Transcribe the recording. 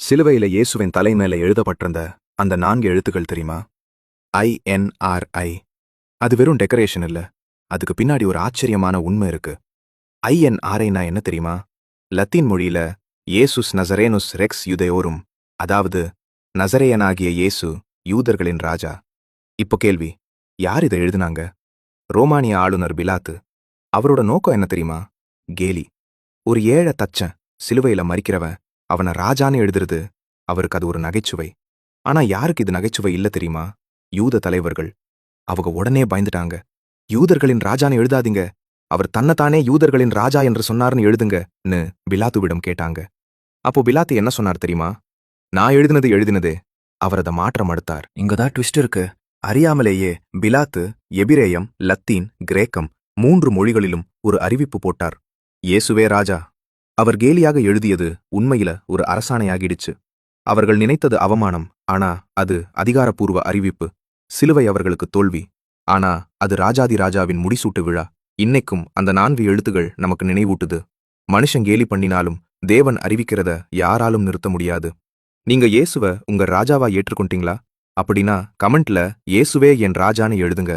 சிலுவையில இயேசுவின் தலை மேல எழுதப்பட்டிருந்த அந்த 4 எழுத்துக்கள் தெரியுமா? INRI. அது வெறும் டெக்கரேஷன் இல்ல. அதுக்கு பின்னாடி ஒரு ஆச்சரியமான உண்மை இருக்கு. INRIனா என்ன தெரியுமா? லத்தீன் மொழியில இயேசுஸ் நசரேனுஸ் ரெக்ஸ் யூதேயோரும், அதாவது நசரேயனாகிய இயேசு யூதர்களின் ராஜா. இப்போ கேள்வி, யார் இதை எழுதுனாங்க? ரோமானிய ஆளுநர் பிலாத்து. அவரோட நோக்கம் என்ன தெரியுமா? கேலி. ஒரு ஏழை தச்சன் சிலுவையில மரிக்கிறவன் அவனை ராஜான்னு எழுதுறது அவருக்கு அது ஒரு நகைச்சுவை. ஆனா யாருக்கு இது நகைச்சுவை இல்ல தெரியுமா? யூத தலைவர்கள். அவங்க உடனே பயந்துட்டாங்க. யூதர்களின் ராஜான்னு எழுதாதீங்க, அவர் தன்னைத்தானே யூதர்களின் ராஜா என்று சொன்னார்னு எழுதுங்கன்னு பிலாத்துவிடம் கேட்டாங்க. அப்போ பிலாத்து என்ன சொன்னார் தெரியுமா? நான் எழுதினதே. அவர் அதை மாற்ற மறுத்தார். இங்கதான் ட்விஸ்ட் இருக்கு. அறியாமலேயே பிலாத்து எபிரேயம், லத்தீன், கிரேக்கம் 3 மொழிகளிலும் ஒரு அறிவிப்பு போட்டார். இயேசுவே ராஜா. அவர் கேலியாக எழுதியது உண்மையில ஒரு அரசாணையாகிடுச்சு. அவர்கள் நினைத்தது அவமானம், ஆனா அது அதிகாரப்பூர்வ அறிவிப்பு. சிலுவை அவர்களுக்கு தோல்வி, ஆனா அது ராஜாதி ராஜாவின் முடிசூட்டு விழா. இன்னைக்கும் அந்த 4 எழுத்துகள் நமக்கு நினைவூட்டுது. மனுஷன் கேலி பண்ணினாலும் தேவன் அறிவிக்கிறத யாராலும் நிறுத்த முடியாது. நீங்க இயேசுவ உங்க ராஜாவா ஏற்றுக்கொண்டீங்களா? அப்படின்னா கமெண்ட்ல இயேசுவே என் ராஜான்னு எழுதுங்க.